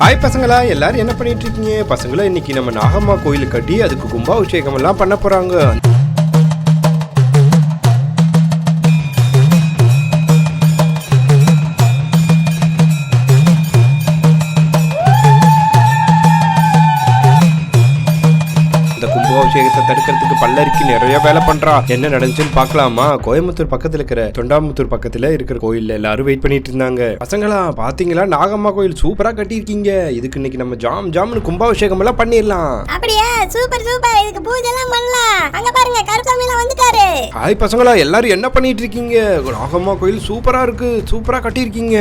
Hi பசங்களா, எல்லாரும் என்ன பண்ணிட்டு இருக்கீங்க? பசங்களா, இன்னைக்கு நம்ம நாகம்மா கோயில் கட்டி அதுக்கு கும்பாபிஷேகம் எல்லாம் பண்ண போறாங்க. கும்பாபிஷேகத்தை தடுக்கிறதுக்கு பல்லருக்கு நிறைய வேலை பண்றா. என்ன நடந்துச்சுன்னு பாக்கலாமா? கோயம்புத்தூர் பக்கத்துல இருக்கிற தொண்டாமுத்தூர் பக்கத்துல இருக்கிற கோயில்ல எல்லாரும் வெயிட் பண்ணிட்டு இருந்தாங்க. பசங்களா பாத்தீங்களா, நாகம்மா கோயில் சூப்பரா கட்டிருக்கீங்க. இதுக்கு இன்னைக்கு நம்ம ஜாம்னு கும்பாபிஷேகம் எல்லாம் பண்ணிடலாம். அப்படியே சூப்பர் சூப்பர். இதுக்கு பூஜை எல்லாம் பண்ணலாம். அங்க பாருங்க, கருசாமி எல்லாம் வந்துட்டாரு. ஹாய் பசங்களா, எல்லாரும் என்ன பண்ணிட்டு இருக்கீங்க? நாகம்மா கோயில் சூப்பரா இருக்கு, சூப்பரா கட்டிருக்கீங்க.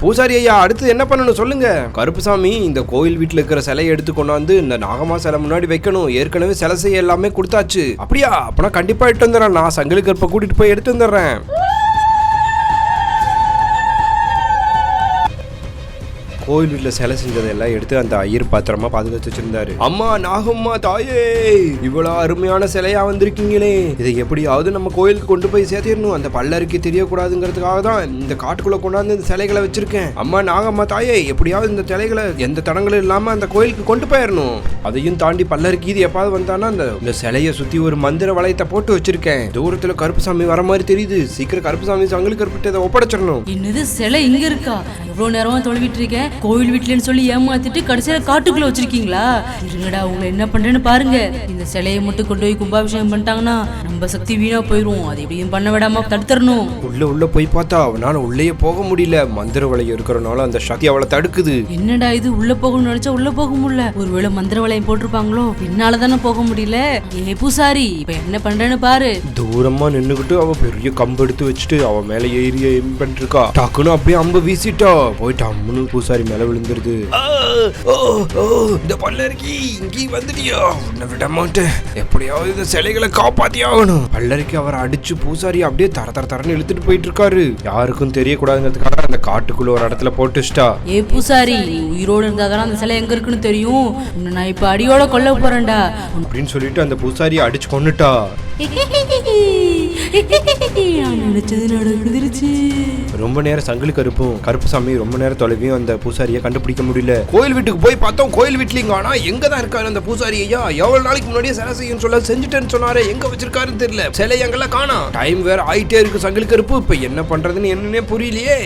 பூசாரி ஐயா, அடுத்து என்ன பண்ணணும் சொல்லுங்க. கருப்புசாமி, இந்த கோயில் வீட்டுல இருக்கிற சிலையை எடுத்து கொண்டாந்து இந்த நாகம்மா சிலை முன்னாடி வைக்கணும். ஏற்கனவே சிலை செய்ய எல்லாமே கொடுத்தாச்சு. அப்படியா? அப்பனா கண்டிப்பா எடுத்து வந்துடுறேன். நான் சங்கிலி கருப்பை கூட்டிட்டு போய் எடுத்து வந்துடுறேன். கோயில் வீட்டுல சிலை செஞ்சதெல்லாம் எடுத்து அந்த ஐயர் பாத்திரமா பாதுகாத்து வச்சிருந்தாரு. அம்மா நாகம்மா தாயே, இவ்வளவு அருமையான சிலையா வந்திருக்கீங்களே, இதை எப்படியாவது நம்ம கோயிலுக்கு கொண்டு போய் சேர்த்திடணும். அந்த பல்லருக்கு தெரியக்கூடாதுங்கிறதுக்காக தான் இந்த காட்டுக்குள்ள கொண்டாந்து இந்த சிலைகளை வச்சிருக்கேன். அம்மா நாகம்மா தாயே, எப்படியாவது இந்த சிலைகளை எந்த தடங்களும் இல்லாம அந்த கோயிலுக்கு கொண்டு போயிடணும். அதையும் தாண்டி பல்லருக்கு இது எப்பாவது வந்தானா இந்த சிலையை சுத்தி ஒரு மந்திர வளையத்தை போட்டு வச்சிருக்கேன். தூரத்துல கருப்புசாமி வர மாதிரி தெரியுது. சீக்கிரம் கருப்புசாமி சங்கிலி கருப்பிட்டு இதை ஒப்படைச்சிடணும். என்னது, சிலை இங்க இருக்கா? எவ்வளவு நேரமா தொலைவிட்டு இருக்கேன். கோயில் வீட்டுலன்னு சொல்லி ஏமாத்திட்டு கடைசியில காட்டுக்குள்ள வச்சிருக்கீங்களா? இருங்கடா, உங்களை என்ன பண்றேன்னு பாருங்க. இந்த சிலையை மட்டும் கொண்டு போய் கும்பாபிஷேகம் பண்ணிட்டாங்கன்னா நம்ம சக்தி வீணா போயிரும். அதை எப்படியும் பண்ண விடாம தடுத்துறணும். உள்ள போய் பார்த்தா அவனால உள்ளேயே போக முடியல. மந்திர வளையம் இருக்கிறனால அந்த சக்தி அவளை தடுக்குது. என்னடா இது, உள்ள போகணும்னு நினைச்சா உள்ள போக முடியல. ஒருவேளை மந்திர வளையம் போட்டிருப்பாங்களோ, பின்னால தானே போக முடியல. ஏ பூசாரி, இப்ப என்ன பண்றேன்னு பாரு. தூரமா நின்னுகிட்டு அவ பெரிய கம்பு எடுத்து வச்சுட்டு அவ மேல ஏறி பண்ணிட்டு இருக்கா. டக்குன்னு அப்படியே அம்பு வீசிட்டா. போயிட்டு அம்முன்னு பூசாரி மேல விழுந்துருது. இந்த பல்லருக்கு இங்கே வந்துட்டியா? உன்னை விட மாட்டேன். எப்படியாவது இந்த சிலைகளை காப்பாத்தி ஆகணும். பல்லருக்கு அவரை அடிச்சு பூசாரி அப்படியே தரன்னு இழுத்துட்டு போயிட்டு இருக்காரு. யாருக்கும் தெரியக்கூடாதுங்கிறதுக்காக அந்த காட்டுக்குள்ள ஒரு இடத்துல போட்டுச்சிட்டா. ஏ பூசாரி, உயிரோடு இருந்தாதான் அந்த சிலை எங்க இருக்குன்னு தெரியும். உன்னை நான் இப்ப அடியோட கொல்ல போறேன்டா அப்படின்னு சொல்லிட்டு அந்த பூசாரியை அடிச்சு கொன்னுட்டா. ரொம்ப நேரம் சங்கிலி கருப்பும் கருப்புசாமி ரொம்ப நேரம் தொலைவியும் அந்த பூசாரியை கண்டுபிடிக்க முடியல. கோயில் வீட்டுக்கு போய் பார்த்தோம். கோயில் வீட்லயும் ஆனா எங்க தான் இருக்காரு அந்த பூசாரி ஐயா? எவ்வளவு நாளைக்கு முன்னாடியே சிலை செய்யன்னு சொல்ல செஞ்சுட்டேன்னு சொன்னாரு. எங்க வச்சிருக்காருன்னு தெரியல. சிலை எங்கெல்லாம் காணா. டைம் வேற ஆயிட்டே இருக்கு சங்கிலி கருப்பு. இப்ப என்ன பண்றதுன்னு என்னன்னே புரியலையே.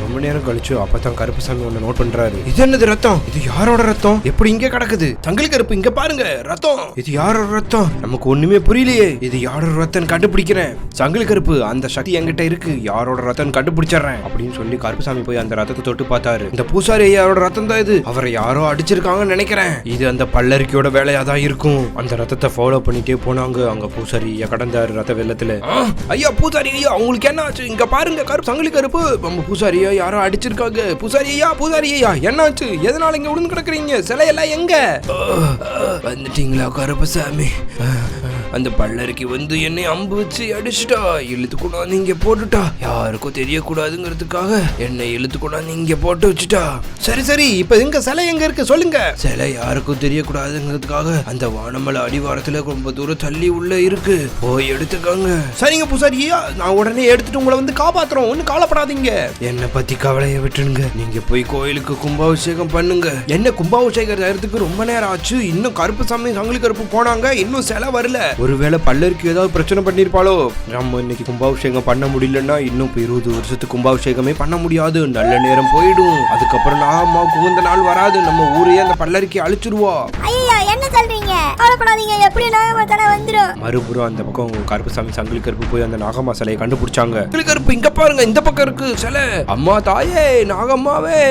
ரொம்ப நேரம் கழிச்சு அப்பதான் கருப்புசாமி ஒண்ணு நோட் பண்றாரு. இது என்னது ரத்தம்? இது யாரோட ரத்தம்? எப்படி இங்க கிடக்குது? சங்கிலி கருப்பு, இங்க பாருங்க ரத்தம். இது யாரோட ரத்தம்? நமக்கு ஒண்ணுமே புரியலையே. இது யாரோட ரத்தம் கண்டுபிடிக்கிறேன். சங்கிலி கருப்பு, அந்த சக்தி என்கிட்ட இருக்கு. யாரோட ரத்தம் கண்டுபிடிச்சிடறேன் அப்படின்னு சொல்லி கருப்புசாமி போய் அந்த ரத்தத்தை தொட்டு பார்த்தாரு. இந்த பூசாரி ஐயாரோட ரத்தம் தான் இது. அவரை யாரோ அடிச்சிருக்காங்கன்னு நினைக்கிறேன். இது அந்த பல்லரிக்கையோட வேலையா தான் இருக்கும். அந்த ரத்தத்தை ஃபாலோ பண்ணிட்டே போனாங்க. அங்க பூசாரி ஐயா கடந்தாரு ரத்த வெள்ளத்துல. ஐயா பூசாரி ஐயா, உங்களுக்கு என்ன ஆச்சு? இங்க பாருங்க கருப்பு சங்கிலி கருப்பு, நம்ம பூசாரி ஐயா யாரோ அடிச்சிருக்காங்க. பூசாரி ஐயா என்னாச்சு? எதனால இங்க விழுந்து கிடக்குறீங்க? சிலையெல்லாம் எங்க? வந்துட்டீங்களா கருப்புசாமி? அந்த பல்லருக்கு வந்து என்னை அம்பு வச்சு அடிச்சுட்டா. இழுத்து கொண்டாந்து இங்க போட்டுட்டா. யாருக்கும் தெரியக்கூடாதுங்கிறதுக்காக என்னை இழுத்து கொண்டாந்து இங்க போட்டு வச்சுட்டா. சரி, இப்ப எங்க சிலை எங்க இருக்கு சொல்லுங்க. சிலை யாருக்கும் தெரியக்கூடாதுங்கிறதுக்காக அந்த வானமலை அடிவாரத்துல ரொம்ப தூரம் தள்ளி உள்ள இருக்கு. போய் எடுத்துக்காங்க. சரிங்க பூசாரி ஐயா, நான் உடனே எடுத்துட்டு உங்களை வந்து காப்பாத்துறோம். ஒன்னும் கவலைப்படாதீங்க. என்னை பத்தி கவலையை விட்டுருங்க. நீங்க போய் கோயிலுக்கு கும்பாபிஷேகம் பண்ணுங்க. என்ன கும்பாபிஷேகம் செய்யறதுக்கு ரொம்ப நேரம் ஆச்சு. இன்னும் கருப்புசாமி சங்கிலி கருப்பு போனாங்க. இன்னும் சிலை வரல. ஒருவேளை பல்லருக்கு ஏதாவது பிரச்சனை பண்ணிருப்பாளோ? நம்ம இன்னைக்கு கும்பாபிஷேகம் பண்ண முடியலன்னா இன்னும் 20 வருஷத்துக்கு கும்பாபிஷேகமே பண்ண முடியாது. நல்ல நேரம் போயிடும். அதுக்கப்புறம் நாகம்மா குகுந்த நாள் வராது. நம்ம ஊரையே அந்த பல்லருக்கு அழிச்சிருவா. ஐயா, என்ன சொல்றீங்க? கவலைப்படாதீங்க, எப்படி நாகம்மா தலை வந்துரும். மறுபுறம் அந்த பக்கம் கருப்புசாமி சங்கிலி கருப்பு போய் அந்த நாகம்மா சிலையை கண்டுபிடிச்சாங்க. சங்கிலி கருப்பு, இங்க பாருங்க, இந்த பக்கம் இருக்கு சிலை. அம்மா தாயே, நாகம்மாவே,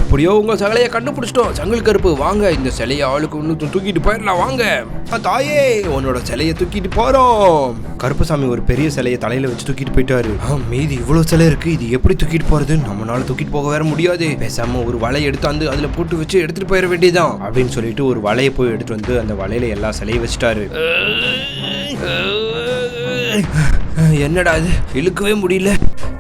எப்படியோ உங்க சிலையை கண்டுபிடிச்சிட்டோம். சங்கிலி கருப்பு வாங்க, இந்த சிலையை ஆளுக்கு ஒண்ணு தூக்கிட்டு போயிடலாம் வாங்க. தாயே, உன்னோட சிலையை தூக்கிட்டு போறோம். கருப்புசாமி ஒரு பெரிய சிலையை தலையில வச்சு தூக்கிட்டு போயிட்டாரு. மீதி இவ்வளவு சிலை இருக்கு, இது எப்படி தூக்கிட்டு போறது? நம்மளால தூக்கிட்டு போக வேற முடியாது. பேசாம ஒரு வலையை எடுத்து அதுல போட்டு வச்சு எடுத்துட்டு போயிட வேண்டியதான் அப்படின்னு சொல்லிட்டு ஒரு வலையை போய் எடுத்து வந்து அந்த வலையில எல்லா சிலையும் வச்சுட்டாரு. என்னடா இது, இழுக்கவே முடியல.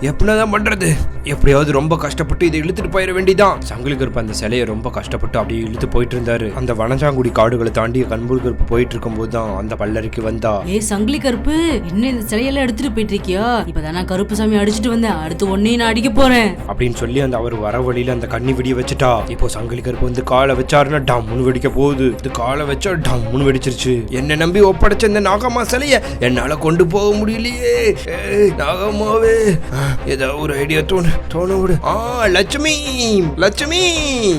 எப்படிதான் பண்றது? எப்படியாவது ரொம்ப கஷ்டப்பட்டு இதை இழுத்துட்டு போயிட வேண்டியதான். சங்கிலி கருப்பு அந்த சிலையை ரொம்ப கஷ்டப்பட்டு அப்படியே இழுத்து போயிட்டு இருந்தாரு. அந்த வனஜாங்குடி காடுகளை தாண்டி கண்புல் கருப்பு போயிட்டு இருக்கும் போதுதான் அந்த பல்லருக்கு வந்தா. சங்கிலி கருப்பு, இன்னும் இந்த சிலையெல்லாம் எடுத்துட்டு போயிட்டு இருக்கியா? இப்பதான் நான் கருப்பு சாமி அடிச்சுட்டு வந்தேன், அடுத்து ஒன்னையும் நான் அடிக்க போறேன் அப்படின்னு சொல்லி அந்த அவர் வர வழியில அந்த கண்ணி வெடிய வச்சுட்டா. இப்போ சங்கிலி கருப்பு வந்து காலை வச்சாருன்னா டம்முன்னு வெடிக்க போகுது. இது காலை வச்சா டம்முன்னு வெடிச்சிருச்சு. என்ன நம்பி ஒப்படைச்ச இந்த நாகம்மா சிலைய என்னால கொண்டு போக முடியலையே. நாகம்மாவே, ஏதாவது ஒரு ஐடியா தோண விடு. லட்சுமி லட்சுமி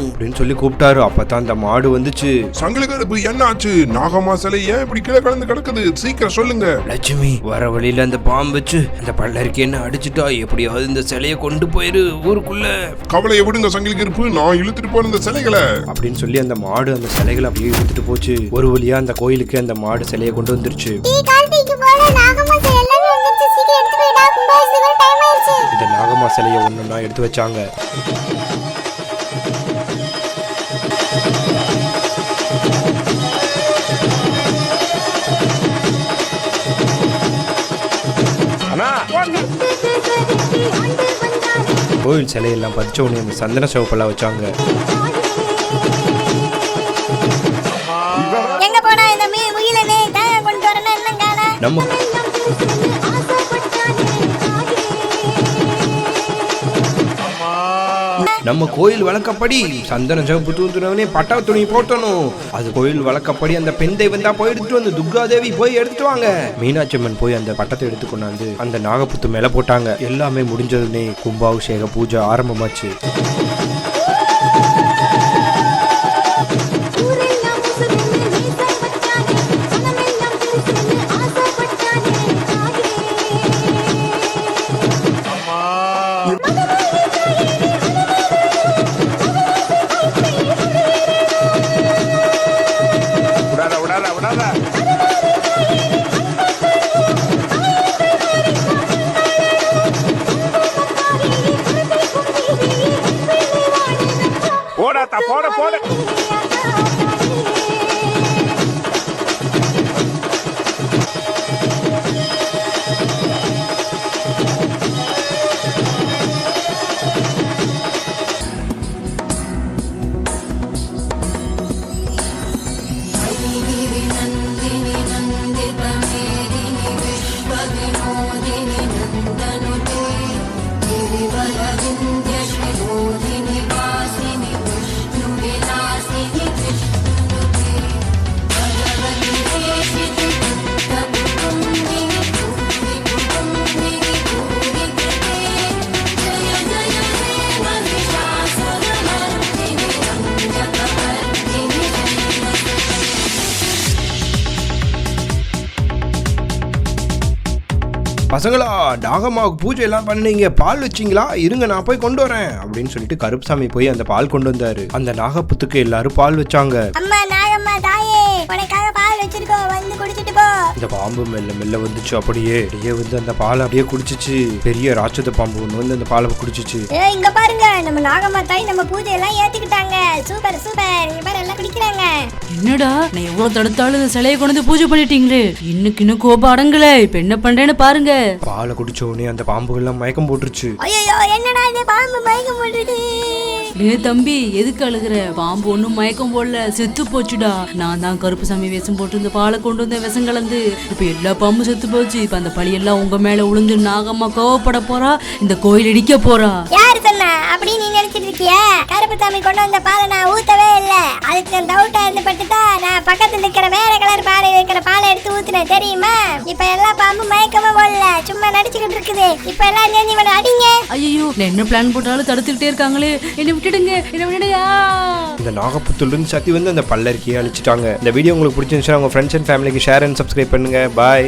அப்படின்னு சொல்லி கூப்பிட்டாரு. அப்பதான் அந்த மாடு வந்துச்சு. சங்கிலி கருப்பு, என்ன ஆச்சு? நாகம்மா சிலை ஏன் இப்படி கீழே கலந்து கிடக்குது? சீக்கிரம் சொல்லுங்க. லட்சுமி, வர வழியில அந்த பாம்பு வச்சு அந்த பல்லருக்கு என்ன அடிச்சுட்டா. எப்படியாவது இந்த சிலையை கொண்டு போயிரு ஊருக்குள்ள. கவலையை விடுங்க சங்கிலி கருப்பு, நான் இழுத்துட்டு போன இந்த சிலைகளை அப்படின்னு சொல்லி அந்த மாடு அந்த சிலைகளை அப்படியே இழுத்துட்டு போச்சு. ஒரு வழியா அந்த கோயிலுக்கு அந்த மாடு சிலையை கொண்டு வந்துருச்சு. இந்த நாகம்மா சிலையை ஒண்ணுன்னா எடுத்து வச்சாங்க. கோயில் சிலையெல்லாம் பதிச்ச உடனே அந்த சந்தன சிவப்பெல்லாம் வச்சாங்க. நம்ம கோயில் வழக்கப்படி சந்தன சிவப்பு தூந்துனவனே பட்டா துணி போட்டணும். அது கோயில் வழக்கப்படி அந்த பெண் தெய்வம் தான் போய் எடுத்துட்டு வந்து துர்காதேவி போய் எடுத்துட்டு வாங்க. மீனாட்சி அம்மன் போய் அந்த பட்டத்தை எடுத்து கொண்டாந்து அந்த நாகப்புத்து மேல போட்டாங்க. எல்லாமே முடிஞ்சதுன்னே கும்பாபிஷேக பூஜை ஆரம்பமாச்சு. பசங்களா, நாகம்மாவுக்கு பூஜை எல்லாம் பண்ணீங்க, பால் வச்சிங்களா? இருங்க நான் போய் கொண்டு வரேன் அப்படின்னு சொல்லிட்டு கருப்புசாமி போய் அந்த பால் கொண்டு வந்தாரு. அந்த நாகப்புத்துக்கு எல்லாரும் பால் வச்சாங்க. இந்த பாம்பு மெல்ல மெல்ல வந்துச்சு. அப்படியே வந்து அந்த பாலை அப்படியே குடிச்சிச்சு. பெரிய ராட்சத பாம்பு ஒண்ணு வந்து அந்த பாலை குடிச்சிச்சு. இங்க பாருங்க, நம்ம நாகம்மா தாய் நம்ம பூஜை எல்லாம் ஏத்துக்கிட்டாங்க. சூப்பர் சூப்பர், இங்க பாரு எல்லாம் குடிக்கிறாங்க. என்னடா, நான் எவ்வளவு தடுத்தாலும் இந்த சிலையை கொண்டு வந்து பூஜை பண்ணிட்டீங்களே, இன்னும் கோபம் அடங்கல. இப்ப என்ன பண்றேன்னு பாருங்க. பாலை குடிச்ச உடனே அந்த பாம்புகள் எல்லாம் மயக்கம் போட்டுருச்சு. ஐயோ, என்னடா இது பாம்பு மயக்கம் போட்டுது? தம்பி, எதுக்கு அழுகுற? பாம்பு ஒண்ணும் மயக்கம் போடல, செத்து போச்சுடா. நான் தான் கருப்புசாமி வேஷம் போட்டு இந்த பாலை கொண்டு வந்த விஷம் கலந்து இப்ப எல்லா பாம்பும் செத்து போச்சு. இப்ப அந்த பழியெல்லாம் உங்க மேல உளுந்து நாகம்மா கோவப்பட போறா, இந்த கோயில் இடிக்க போறா. யாரு சொன்னா அப்படி நீ நினைச்சிட்டு இருக்கிய? கருப்புசாமி கொண்டு வந்த பாலை நான் ஊத்தவே இல்ல. அதுக்கு டவுட்டா இருந்து பட்டுதான் நான் பக்கத்துல இருக்கிற வேற கலர் பாலை இருக்கிற பாலை எடுத்து ஊத்துனேன், தெரியுமா? இப்ப எல்லா பாம்பும் மயக்கமா போடல, சும்மா நடிச்சுக்கிட்டு இருக்குது. இப்ப எல்லாம் சேர்ந்து இவனை அடிங்க. ஐயோ, நான் என்ன பிளான் போட்டாலும் தடுத்துக்கிட்டே இருக்காங்களே, என்ன விட்டுடுங்க, என்ன விடுயா. இந்த நாகப்புத்துல இருந்து சக்தி வந்து அந்த பல்லருக்கே அழிச்சிட்டாங்க. இந்த வீடியோ உங்களுக்கு பிடிச்சிருந்துச்சுன்னா உங்க ஃப்ரெண்ட்ஸ் அண்ட் ஃபேமிலிக்கு ஷேர் அண்ட் சப்ஸ்கிரைப் பண்ணுங்க. பாய்.